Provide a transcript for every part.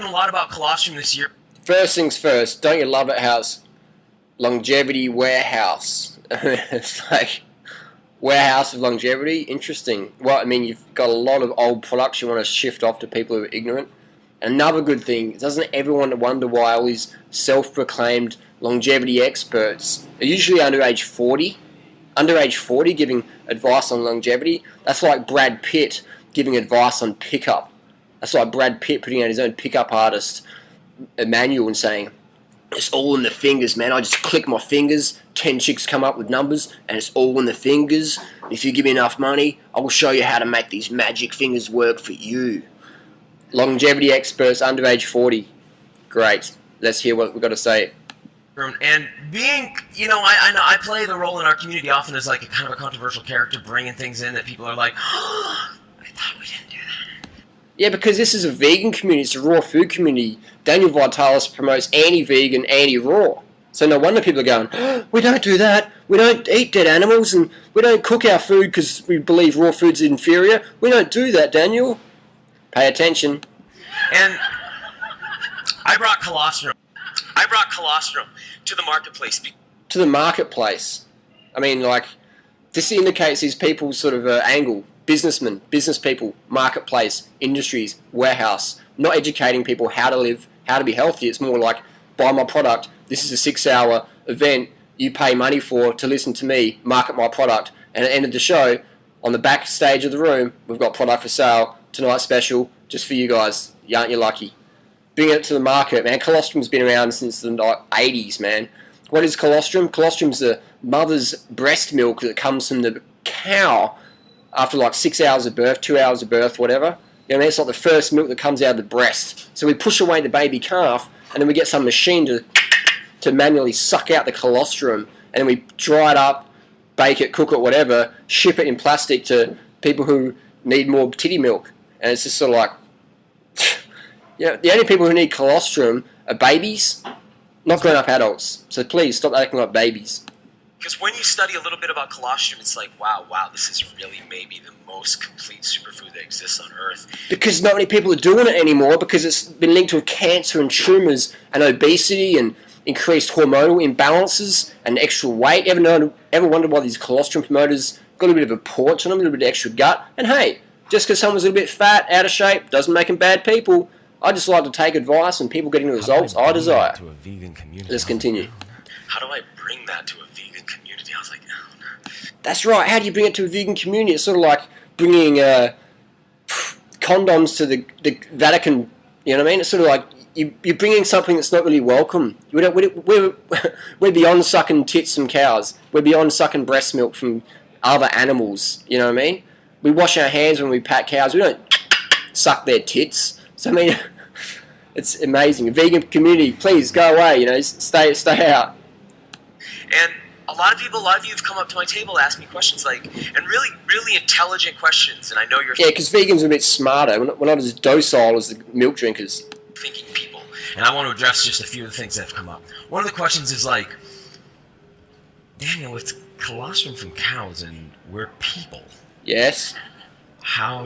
talking a lot about colostrum this year. First things first, don't you love it how it's longevity warehouse? It's like warehouse of longevity. Interesting. Well, I mean, you've got a lot of old products you want to shift off to people who are ignorant. Another good thing, doesn't everyone wonder why all these self-proclaimed longevity experts are usually under age 40? Under age 40 giving advice on longevity? That's like Brad Pitt giving advice on pickup. That's like Brad Pitt putting out his own pickup artist manual and saying, it's all in the fingers, man. I just click my fingers, 10 chicks come up with numbers, and it's all in the fingers. If you give me enough money, I will show you how to make these magic fingers work for you. Longevity experts under age 40. Great. Let's hear what we've got to say. And being, you know, I play the role in our community often as like a kind of a controversial character, bringing things in that people are like, oh, I thought we didn't do that. Yeah, because this is a vegan community. It's a raw food community. Daniel Vitalis promotes anti-vegan, anti-raw. So no wonder people are going, oh, we don't do that. We don't eat dead animals, and we don't cook our food because we believe raw food's inferior. We don't do that, Daniel. Pay attention. And I brought colostrum to the marketplace. To the marketplace. I mean, like, this indicates these people's sort of angle. Businessmen, business people, marketplace, industries, warehouse. Not educating people how to live, how to be healthy. It's more like, buy my product. This is a 6-hour event you pay money for to listen to me market my product. And at the end of the show, on the back stage of the room, we've got product for sale, tonight's special, just for you guys. Aren't you lucky? Bring it to the market, man. Colostrum's been around since the 80s, man. What is colostrum? Colostrum's the mother's breast milk that comes from the cow after like 6 hours of birth, 2 hours of birth, whatever. You know what I mean? It's like the first milk that comes out of the breast. So we push away the baby calf, and then we get some machine to manually suck out the colostrum, and then we dry it up, bake it, cook it, whatever, ship it in plastic to people who need more titty milk. And it's just sort of like, you know, the only people who need colostrum are babies, not grown-up adults. So please stop acting like babies. Because when you study a little bit about colostrum, it's like, wow, this is really maybe the most complete superfood that exists on Earth. Because not many people are doing it anymore, because it's been linked with cancer and tumours and obesity and increased hormonal imbalances and extra weight. Ever wondered why these colostrum promoters got a little bit of a porch on them, a little bit of extra gut? And hey, just because someone's a little bit fat, out of shape, doesn't make them bad people. I just like to take advice and people getting the results I desire. Let's continue. How do I bring that to a vegan community? I was like, oh no. That's right. How do you bring it to a vegan community? It's sort of like bringing condoms to the Vatican. You know what I mean? It's sort of like you're bringing something that's not really welcome. We're beyond sucking tits from cows. We're beyond sucking breast milk from other animals. You know what I mean? We wash our hands when we pat cows. We don't suck their tits. So I mean, it's amazing. A vegan community, please go away. You know, stay out. And a lot of you have come up to my table to ask me questions like, and really intelligent questions. And I know you're because vegans are a bit smarter. We're not as docile as the milk drinkers. Thinking people. And I want to address just a few of the things that have come up. One of the questions is like, Daniel, it's colostrum from cows, and we're people. Yes.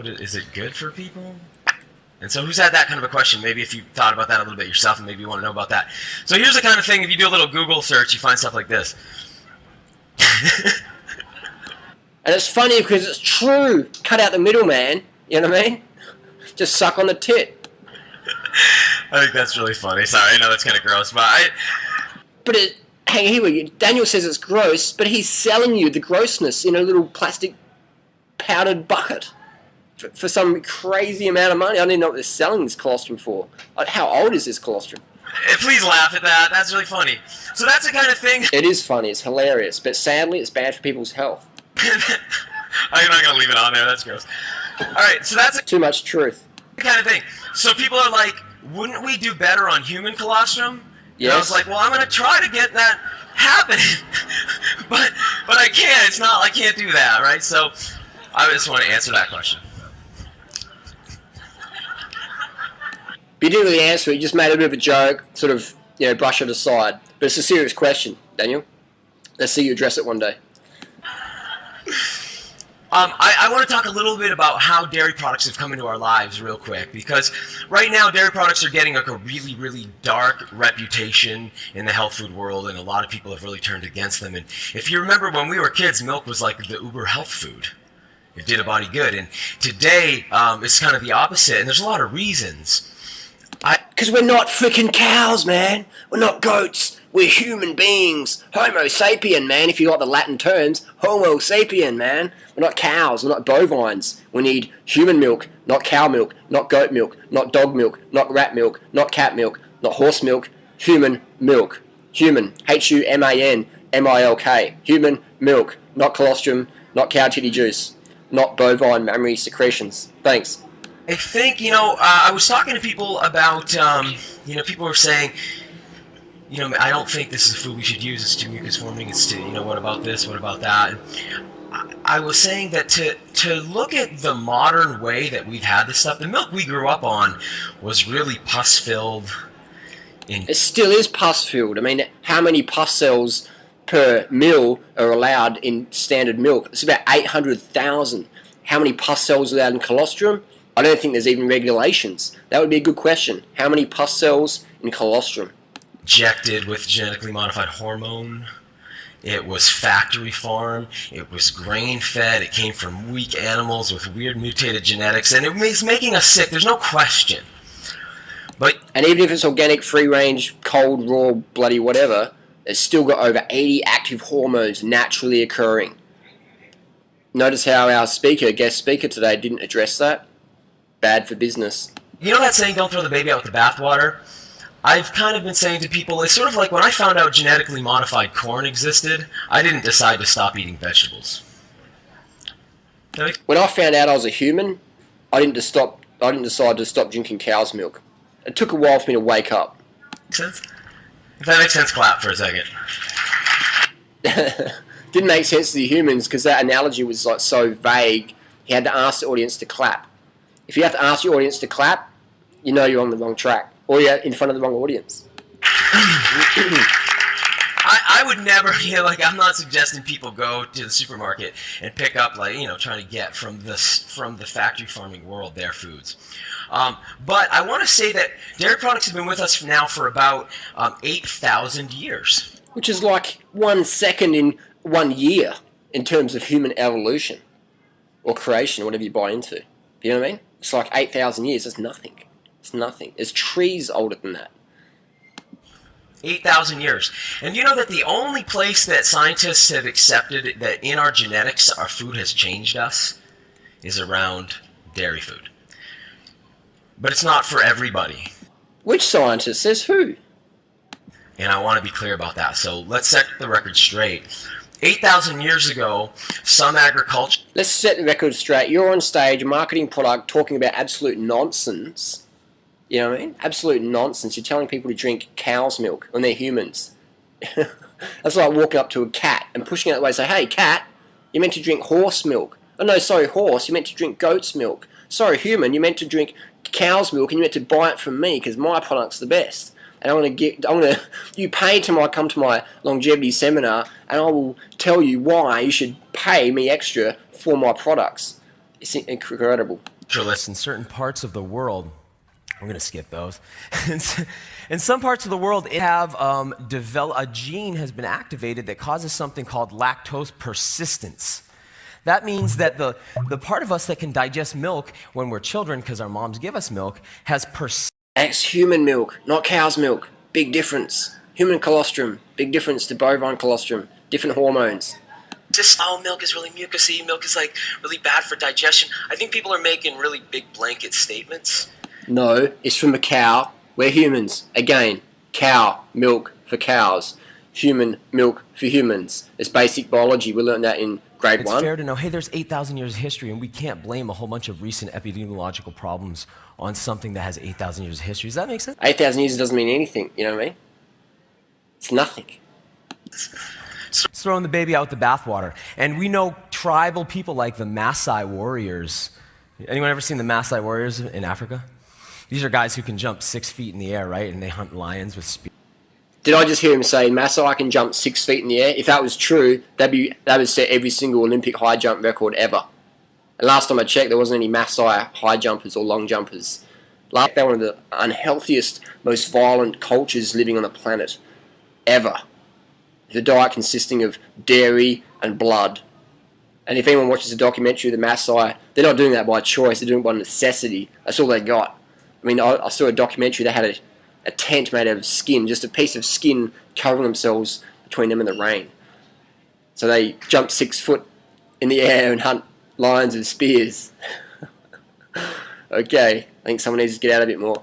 Is it good for people? And so who's had that kind of a question? Maybe if you thought about that a little bit yourself and maybe you want to know about that. So here's the kind of thing, if you do a little Google search, you find stuff like this. And it's funny because it's true. Cut out the middleman, you know what I mean? Just suck on the tit. I think that's really funny. Sorry, I know that's kind of gross, but hang here, Daniel says it's gross, but he's selling you the grossness in a little plastic powdered bucket. For some crazy amount of money. I don't even know what they're selling this colostrum for. How old is this colostrum? Please laugh at that. That's really funny. So that's the kind of thing... It is funny. It's hilarious. But sadly, it's bad for people's health. I'm not going to leave it on there. That's gross. Alright, so that's... Too much truth. The kind of thing. So people are like, wouldn't we do better on human colostrum? Yes. And I was like, well, I'm going to try to get that happening. but I can't. It's not... I can't do that, right? So I just want to answer that question. But you didn't really answer it. You just made a bit of a joke, sort of, you know, brush it aside. But it's a serious question, Daniel. Let's see you address it one day. I want to talk a little bit about how dairy products have come into our lives real quick, because right now dairy products are getting like a really, really dark reputation in the health food world, and a lot of people have really turned against them. And if you remember when we were kids, milk was like the uber health food. It did a body good. And today, it's kind of the opposite, and there's a lot of reasons. Because we're not freaking cows, man. We're not goats. We're human beings. Homo sapien, man. If you like the Latin terms, Homo sapien, man. We're not cows. We're not bovines. We need human milk, not cow milk, not goat milk, not dog milk, not rat milk, not cat milk, not horse milk. Human milk. Human. Human, milk. Human milk. Not colostrum, not cow titty juice, not bovine mammary secretions. Thanks. I think, I was talking to people about, people were saying, I don't think this is a food we should use. It's too mucus forming. It's too, what about this? What about that? And I was saying that to look at the modern way that we've had this stuff, the milk we grew up on was really pus-filled. It still is pus-filled. I mean, how many pus cells per mil are allowed in standard milk? It's about 800,000. How many pus cells are allowed in colostrum? I don't think there's even regulations. That would be a good question. How many pus cells in colostrum? Injected with genetically modified hormone. It was factory farm. It was grain fed. It came from weak animals with weird mutated genetics, and it was making us sick. There's no question. And even if it's organic, free range, cold, raw, bloody whatever, it's still got over 80 active hormones naturally occurring. Notice how our guest speaker today didn't address that. Bad for business. You know that saying, don't throw the baby out with the bathwater? I've kind of been saying to people, it's sort of like when I found out genetically modified corn existed, I didn't decide to stop eating vegetables. When I found out I was a human, I didn't decide to stop drinking cow's milk. It took a while for me to wake up. Makes sense? If that makes sense, clap for a second. Didn't make sense to the humans because that analogy was like so vague. You had to ask the audience to clap. If you have to ask your audience to clap, you know you're on the wrong track, or you're in front of the wrong audience. I would never, I'm not suggesting people go to the supermarket and pick up, trying to get from the factory farming world their foods. But I want to say that dairy products have been with us now for about 8,000 years. Which is like 1 second in 1 year in terms of human evolution or creation, or whatever you buy into. You know what I mean? It's like 8,000 years. It's nothing. It's nothing. There's trees older than that. 8,000 years. And you know that the only place that scientists have accepted that in our genetics our food has changed us is around dairy food. But it's not for everybody. Which scientist says who? And I want to be clear about that. So let's set the record straight. 8,000 years ago, some agriculture... Let's set the record straight. You're on stage, marketing product, talking about absolute nonsense. You know what I mean? Absolute nonsense. You're telling people to drink cow's milk when they're humans. That's like walking up to a cat and pushing it away and say, hey, cat, you're meant to drink horse milk. Oh, no, sorry, horse, you're meant to drink goat's milk. Sorry, human, you're meant to drink cow's milk and you're meant to buy it from me because my product's the best. And you come to my longevity seminar and I will tell you why you should pay me extra for my products. It's incredible. In certain parts of the world, we're going to skip those. In some parts of the world, it have a gene has been activated that causes something called lactose persistence. That means that the part of us that can digest milk when we're children, because our moms give us milk, has persistence. That's human milk, not cow's milk. Big difference. Human colostrum, big difference to bovine colostrum. Different hormones. Milk is really mucousy, milk is really bad for digestion. I think people are making really big blanket statements. No, it's from a cow. We're humans. Again, cow milk for cows. Human milk for humans. It's basic biology. We learned that in grade 1. It's fair to know, hey, there's 8,000 years of history, and we can't blame a whole bunch of recent epidemiological problems on something that has 8,000 years of history. Does that make sense? 8,000 years doesn't mean anything, you know what I mean? It's nothing. It's throwing the baby out with the bathwater. And we know tribal people like the Maasai warriors. Anyone ever seen the Maasai warriors in Africa? These are guys who can jump 6 feet in the air, right? And they hunt lions with spears. Did I just hear him say, Maasai can jump 6 feet in the air? If that was true, that would set every single Olympic high jump record ever. And last time I checked, there wasn't any Maasai high jumpers or long jumpers. Like, they're one of the unhealthiest, most violent cultures living on the planet ever. The diet consisting of dairy and blood. And if anyone watches a documentary of the Maasai, they're not doing that by choice, they're doing it by necessity. That's all they got. I mean, I saw a documentary, they had a tent made out of skin, just a piece of skin covering themselves between them and the rain. So they jump 6 foot in the air and hunt lions with spears. Okay, I think someone needs to get out a bit more.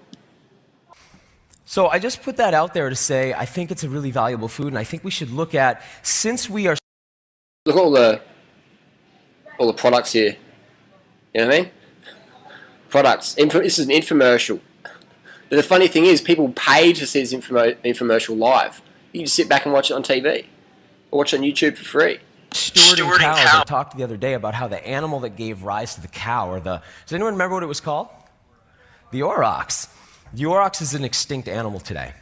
So I just put that out there to say I think it's a really valuable food, and I think we should look at, since we are... Look at all the products here. You know what I mean? Products. This is an infomercial. But the funny thing is, people pay to see this infomercial live. You can just sit back and watch it on TV. Or watch it on YouTube for free. Stewarding cows. I talked the other day about how the animal that gave rise to the cow, or the... Does anyone remember what it was called? The aurochs. The aurochs is an extinct animal today.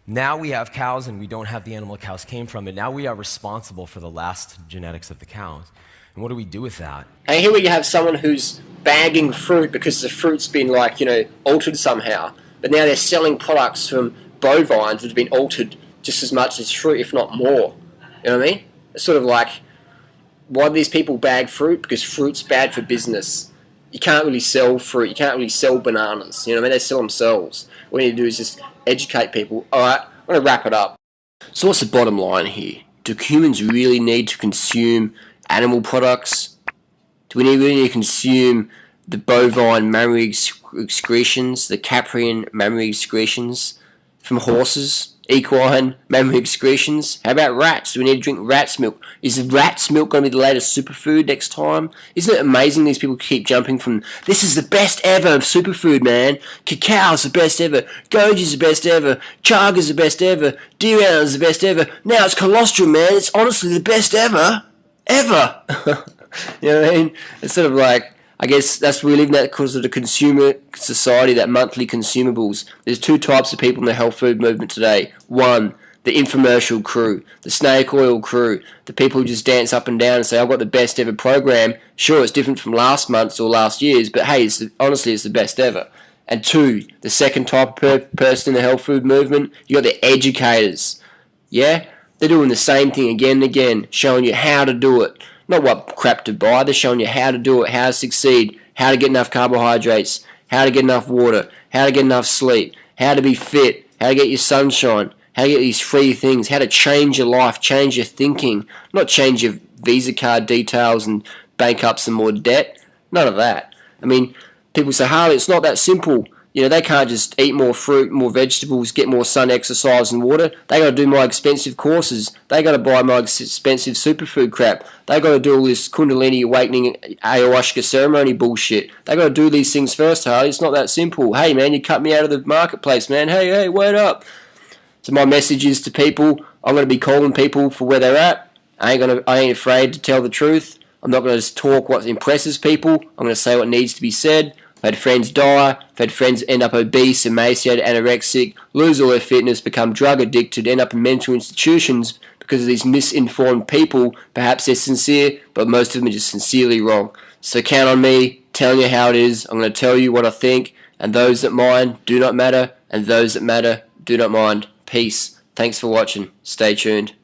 Now we have cows and we don't have the animal cows came from, and now we are responsible for the last genetics of the cows. And what do we do with that? And here we have someone who's bagging fruit because the fruit's been, like, you know, altered somehow. But now they're selling products from bovines that have been altered just as much as fruit, if not more. You know what I mean? It's sort of like, why do these people bag fruit? Because fruit's bad for business. You can't really sell fruit. You can't really sell bananas. You know what I mean? They sell themselves. What you need to do is just educate people. Alright, I'm going to wrap it up. So what's the bottom line here? Do humans really need to consume animal products? Do we really need to consume the bovine mammary excretions, the caprine mammary excretions from horses? Equine mammary excretions? How about rats? Do we need to drink rat's milk? Is rat's milk going to be the latest superfood next time? Isn't it amazing these people keep jumping from, this is the best ever of superfood, man. Cacao's the best ever. Goji's the best ever. Chaga's the best ever. Deer is the best ever. Now it's colostrum, man. It's honestly the best ever. Ever. You know what I mean? It's sort of like, I guess that's we live in that because of the consumer society, that monthly consumables. There's two types of people in the health food movement today. One, the infomercial crew, the snake oil crew, the people who just dance up and down and say, I've got the best ever program. Sure, it's different from last month's or last year's, but hey, honestly, it's the best ever. And two, the second type of person in the health food movement, you got the educators. Yeah? They're doing the same thing again and again, showing you how to do it. Not what crap to buy, they're showing you how to do it, how to succeed, how to get enough carbohydrates, how to get enough water, how to get enough sleep, how to be fit, how to get your sunshine, how to get these free things, how to change your life, change your thinking, not change your Visa card details and bank up some more debt. None of that. I mean, people say, Harley, it's not that simple. You know, they can't just eat more fruit, more vegetables, get more sun, exercise and water. They got to do my expensive courses. They got to buy my expensive superfood crap. They got to do all this Kundalini awakening ayahuasca ceremony bullshit. They got to do these things first, Harley. It's not that simple. Hey, man, you cut me out of the marketplace, man. Hey, wait up. So my message is to people, I'm going to be calling people for where they're at. I ain't afraid to tell the truth. I'm not going to just talk what impresses people. I'm going to say what needs to be said. I've had friends die, I've had friends end up obese, emaciated, anorexic, lose all their fitness, become drug addicted, end up in mental institutions because of these misinformed people. Perhaps they're sincere, but most of them are just sincerely wrong. So count on me, telling you how it is. I'm going to tell you what I think, and those that mind do not matter, and those that matter do not mind. Peace. Thanks for watching. Stay tuned.